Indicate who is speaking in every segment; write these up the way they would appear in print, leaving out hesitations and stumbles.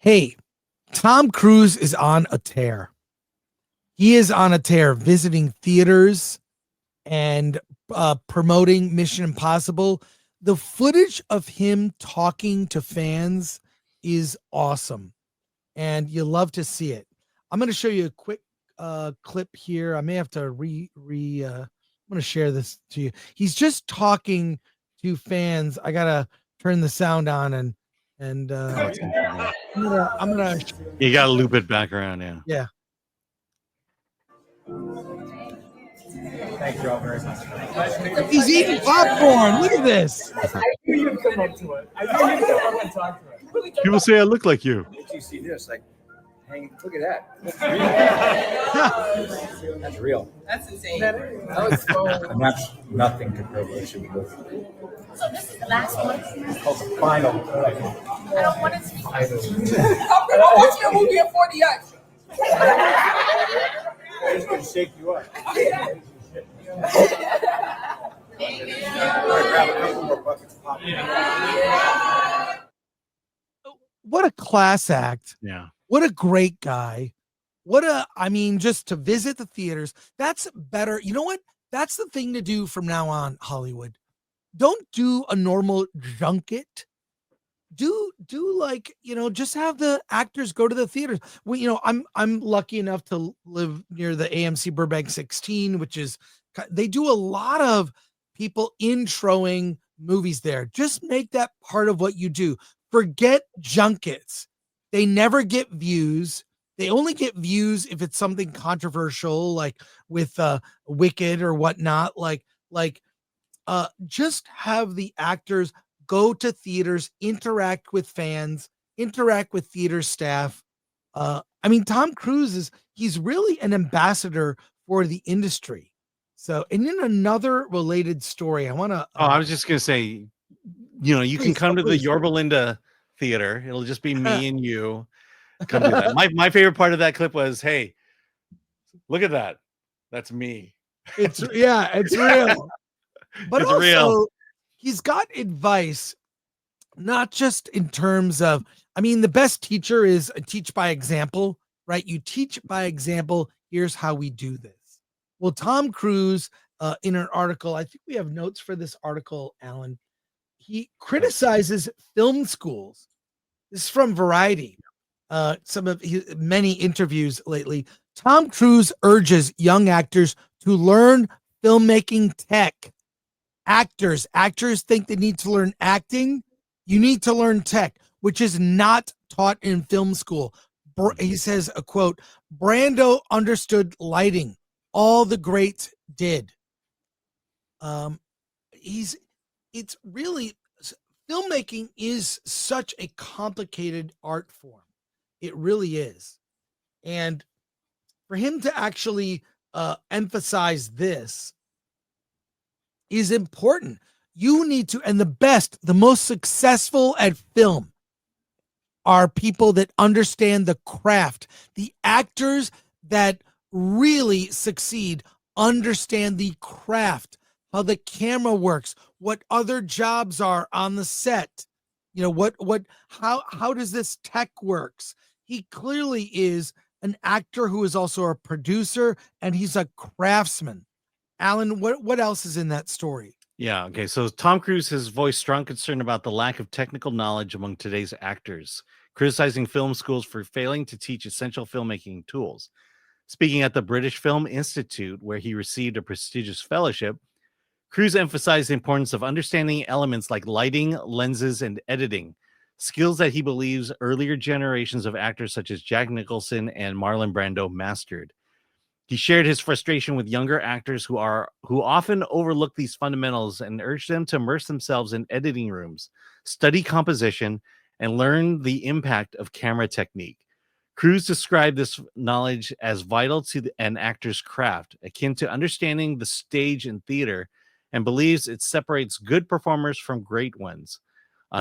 Speaker 1: Hey, Tom Cruise is on a tear. He is on a tear, visiting theaters and promoting Mission Impossible. The footage of him talking to fans is awesome, and you love to see it. I'm going to show you a quick clip here. I may have to I'm going to share this to you. He's just talking to fans. I got to turn the sound on and I'm gonna
Speaker 2: You gotta loop it back around,
Speaker 1: yeah.
Speaker 3: Thank you all very much.
Speaker 1: He's eating popcorn. Look at this.
Speaker 3: I knew you'd come up to it. I knew you'd come up and talk to it.
Speaker 2: People say I look like you.
Speaker 3: Did you see this? Like, hang, look at that. That's real.
Speaker 4: That's insane.
Speaker 3: That was so. And that's nothing compared to what it should be.
Speaker 4: So this is the last one.
Speaker 3: It's called the final.
Speaker 4: I don't want to see.
Speaker 3: Final.
Speaker 4: I'm watching a movie at 40X.
Speaker 3: It's going to shake you up. Grab a couple more buckets of popcorn.
Speaker 1: What a class act.
Speaker 2: Yeah.
Speaker 1: What a great guy. Just to visit the theaters. That's better. You know what? That's the thing to do from now on, Hollywood. Don't do a normal junket. Do like, just have the actors go to the theaters. Well, I'm lucky enough to live near the AMC Burbank 16, which is, they do a lot of people introing movies there. Just make that part of what you do. Forget junkets. They never get views. They only get views if it's something controversial, like with Wicked or whatnot. Just have the actors go to theaters, interact with fans, interact with theater staff. Tom Cruise he's really an ambassador for the industry. So, and in another related story, I want to.
Speaker 2: I was just gonna say, you can come to the Yorba Linda theater. It'll just be me and you. Come do that. My favorite part of that clip was, hey, look at that. That's me.
Speaker 1: It's real. But
Speaker 2: it's
Speaker 1: also,
Speaker 2: real.
Speaker 1: He's got advice, not just in terms of, the best teacher is a teach by example, right? You teach by example. Here's how we do this. Well, Tom Cruise, in an article, I think we have notes for this article, Alan. He criticizes film schools. This is from Variety. Some of his many interviews lately. Tom Cruise urges young actors to learn filmmaking tech. Actors think they need to learn acting. You need to learn tech, which is not taught in film school. He says, a quote, Brando understood lighting. All the greats did. It's really, filmmaking is such a complicated art form. It really is. And for him to actually emphasize this is important. You need to, and the most successful at film are people that understand the craft. The actors that really succeed understand the craft, how the camera works, what other jobs are on the set. How does this tech works? He clearly is an actor who is also a producer, and he's a craftsman. Alan, what else is in that story?
Speaker 2: Yeah. Okay. So Tom Cruise has voiced strong concern about the lack of technical knowledge among today's actors, criticizing film schools for failing to teach essential filmmaking tools. Speaking at the British Film Institute, where he received a prestigious fellowship, Cruise emphasized the importance of understanding elements like lighting, lenses, and editing, skills that he believes earlier generations of actors such as Jack Nicholson and Marlon Brando mastered. He shared his frustration with younger actors who often overlook these fundamentals and urged them to immerse themselves in editing rooms, study composition, and learn the impact of camera technique. Cruise described this knowledge as vital to an actor's craft, akin to understanding the stage in theater, and believes it separates good performers from great ones.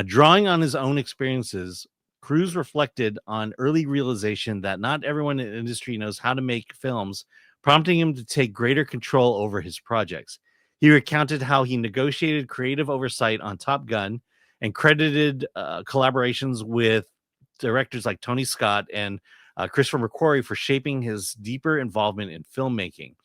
Speaker 2: Drawing on his own experiences, Cruise reflected on early realization that not everyone in the industry knows how to make films, prompting him to take greater control over his projects. He recounted how he negotiated creative oversight on Top Gun and credited collaborations with directors like Tony Scott and Christopher McQuarrie for shaping his deeper involvement in filmmaking.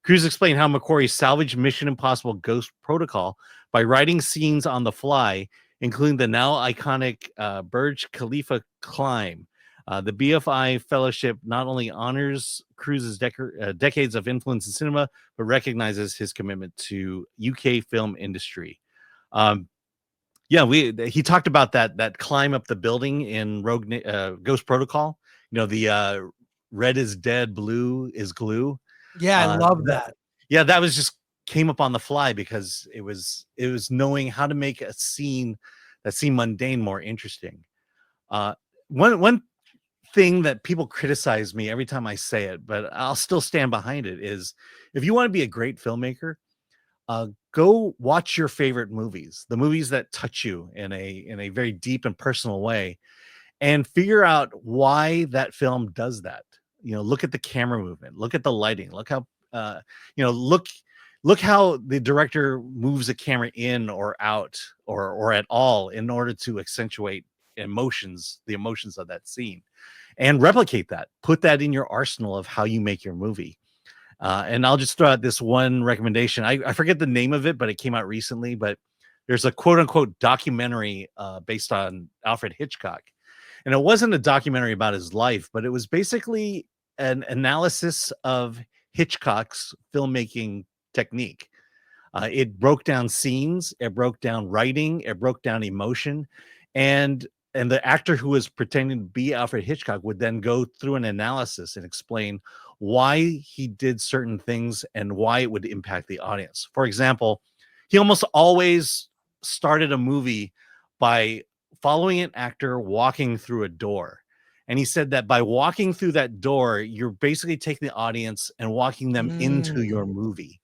Speaker 2: Cruise explained how McQuarrie salvaged Mission Impossible Ghost Protocol by writing scenes on the fly, including the now iconic Burj Khalifa climb. The BFI Fellowship not only honors Cruise's decades of influence in cinema, but recognizes his commitment to UK film industry. He talked about that climb up the building in Ghost Protocol. The red is dead, blue is glue.
Speaker 1: Yeah, I love that.
Speaker 2: Yeah, that was just came up on the fly because it was knowing how to make a scene that seemed mundane more interesting. One thing that people criticize me every time I say it, but I'll still stand behind it, is if you want to be a great filmmaker, go watch your favorite movies, the movies that touch you in a very deep and personal way, and figure out why that film does that. Look at the camera movement, look at the lighting, look how look how the director moves the camera in or out or at all in order to accentuate the emotions of that scene, and replicate that. Put that in your arsenal of how you make your movie. And I'll just throw out this one recommendation. I forget the name of it, but it came out recently. But there's a quote unquote documentary based on Alfred Hitchcock. And it wasn't a documentary about his life, but it was basically an analysis of Hitchcock's filmmaking technique. It broke down scenes, it broke down writing, it broke down emotion. And the actor who was pretending to be Alfred Hitchcock would then go through an analysis and explain why he did certain things and why it would impact the audience. For example, he almost always started a movie by following an actor walking through a door. And he said that by walking through that door, you're basically taking the audience and walking them into your movie.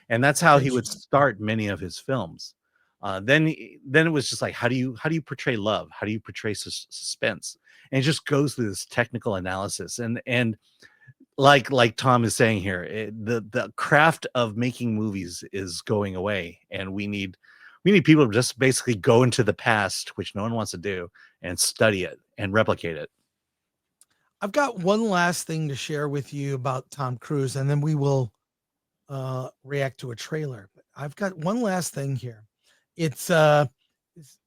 Speaker 2: And that's how he would start many of his films. Then it was just like, how do you portray love? How do you portray suspense? And it just goes through this technical analysis. And like Tom is saying here, the craft of making movies is going away, and we need people to just basically go into the past, which no one wants to do, and study it and replicate it.
Speaker 1: I've got one last thing to share with you about Tom Cruise, and then we will react to a trailer. But I've got one last thing here. It's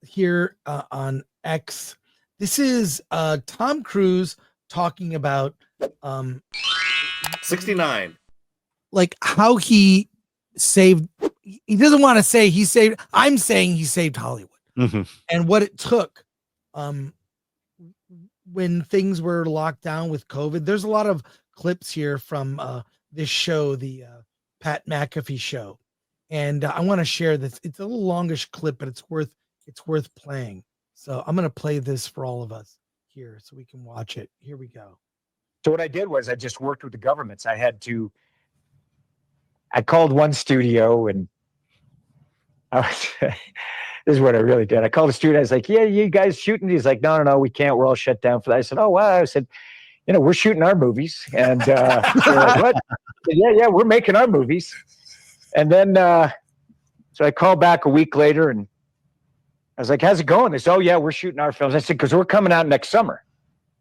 Speaker 1: here on X. This is Tom Cruise talking about
Speaker 2: 69.
Speaker 1: Like how he saved. He doesn't want to say he saved. I'm saying he saved Hollywood, and what it took when things were locked down with COVID. There's a lot of clips here from this show, the Pat McAfee show, and I want to share this. It's a little longish clip, but it's worth playing. So I'm going to play this for all of us here so we can watch it. Here we go.
Speaker 5: So what I did was I just worked with the governments. I called one studio, and this is what I really did. I called the studio. I was like, yeah, you guys shooting? He's like, no, we can't. We're all shut down for that. I said, oh, wow. I said, we're shooting our movies. And they're like, what? Said, yeah, we're making our movies. And then, so I called back a week later, and I was like, how's it going? They said, oh, yeah, we're shooting our films. I said, because we're coming out next summer,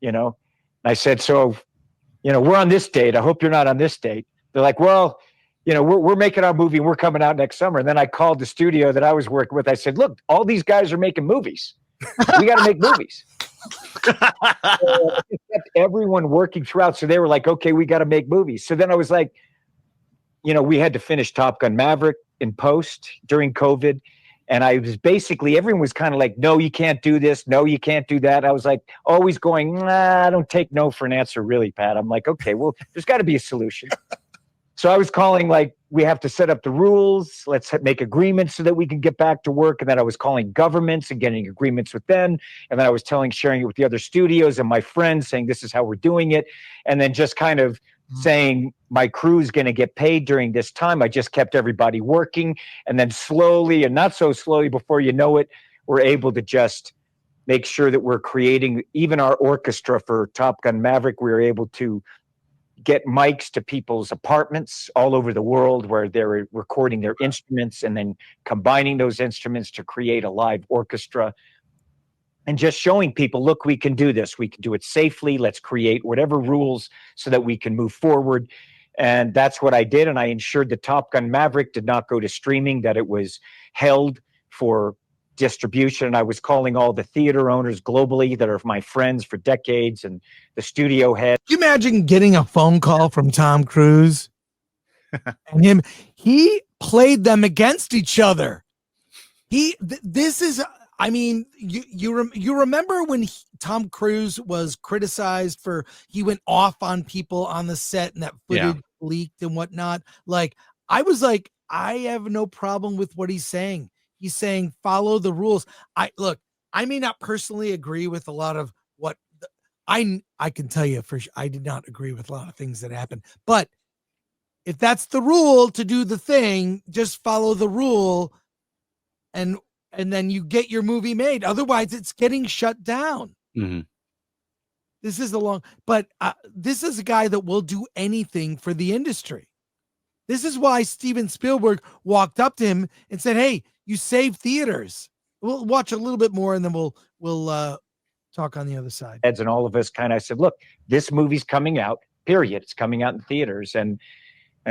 Speaker 5: And I said, so, we're on this date. I hope you're not on this date. They're like, well, we're making our movie and we're coming out next summer. And then I called the studio that I was working with. I said, look, all these guys are making movies. We got to make movies. So it kept everyone working throughout. So they were like, okay, we got to make movies. So then I was like, we had to finish Top Gun Maverick in post during COVID. And I was basically, everyone was kind of like, no, you can't do this. No, you can't do that. I was like, always going, I don't take no for an answer, really, Pat. I'm like, okay, well, there's got to be a solution. So I was calling, like, we have to set up the rules. Let's make agreements so that we can get back to work. And then I was calling governments and getting agreements with them. And then I was sharing it with the other studios and my friends, saying, this is how we're doing it. And then just kind of saying my crew's going to get paid during this time. I just kept everybody working. And then slowly, and not so slowly, before you know it, we're able to just make sure that we're creating even our orchestra for Top Gun Maverick. We were able to get mics to people's apartments all over the world where they're recording their instruments and then combining those instruments to create a live orchestra. and just showing people, look, we can do this. We can do it safely. Let's create whatever rules so that we can move forward. And that's what I did. And I ensured that Top Gun Maverick did not go to streaming, that it was held for distribution. And I was calling all the theater owners globally that are my friends for decades and the studio head.
Speaker 1: Can you imagine getting a phone call from Tom Cruise and him? He played them against each other. This is, I mean, you remember when Tom Cruise was criticized for, he went off on people on the set and that footage leaked and whatnot. Like, I was like, I have no problem with what he's saying. He's saying, follow the rules. I may not personally agree with a lot of what I can tell you for sure. I did not agree with a lot of things that happened, but if that's the rule to do the thing, just follow the rule. And then you get your movie made. Otherwise, it's getting shut down.
Speaker 2: Mm-hmm.
Speaker 1: This is but this is a guy that will do anything for the industry. This is why Steven Spielberg walked up to him and said, "Hey, you save theaters." We'll watch a little bit more, and then we'll talk on the other side.
Speaker 5: Eds and all of us kind of said, "Look, this movie's coming out. Period. It's coming out in theaters." And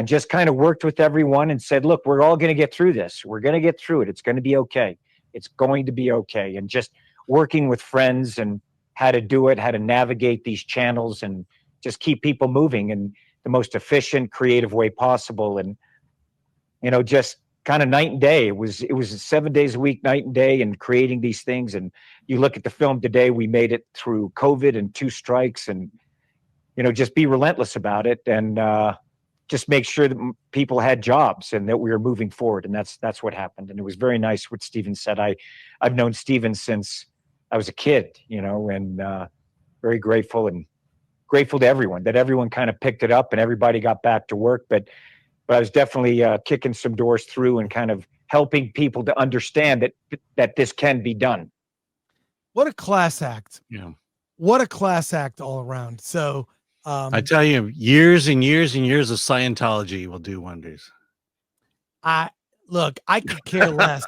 Speaker 5: just kind of worked with everyone and said, look, we're all going to get through this. We're going to get through it. It's going to be okay. It's going to be okay. And just working with friends and how to do it, how to navigate these channels and just keep people moving in the most efficient, creative way possible. And, just kind of night and day. It was 7 days a week, night and day, and creating these things. And you look at the film today, we made it through COVID and 2 strikes and, just be relentless about it. And, just make sure that people had jobs and that we were moving forward. And that's what happened. And it was very nice what Steven said. I've known Steven since I was a kid, and very grateful to everyone, that everyone kind of picked it up and everybody got back to work. But I was definitely kicking some doors through and kind of helping people to understand that this can be done.
Speaker 1: What a class act.
Speaker 2: Yeah.
Speaker 1: What a class act all around. So,
Speaker 2: I tell you, years and years and years of Scientology will do wonders.
Speaker 1: I could care less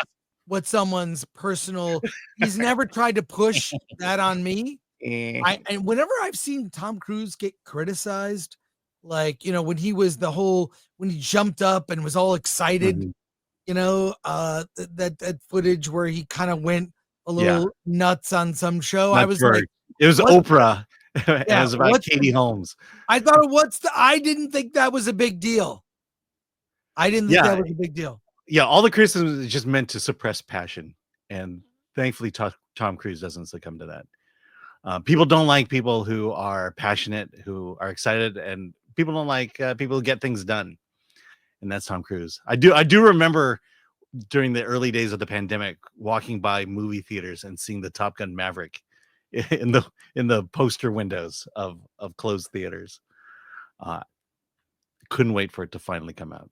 Speaker 1: what someone's personal. He's never tried to push that on me. And whenever I've seen Tom Cruise get criticized, like, when he was when he jumped up and was all excited, that footage where he kind of went a little nuts on some show. I was like,
Speaker 2: it was
Speaker 1: what?
Speaker 2: Oprah. It was about Katie Holmes.
Speaker 1: I thought, I didn't think that was a big deal. I didn't think that was a big deal.
Speaker 2: Yeah, all the criticism is just meant to suppress passion. And thankfully, Tom Cruise doesn't succumb to that. People don't like people who are passionate, who are excited, and people don't like people who get things done. And that's Tom Cruise. I do remember during the early days of the pandemic, walking by movie theaters and seeing the Top Gun Maverick in the poster windows of closed theaters. Couldn't wait for it to finally come out.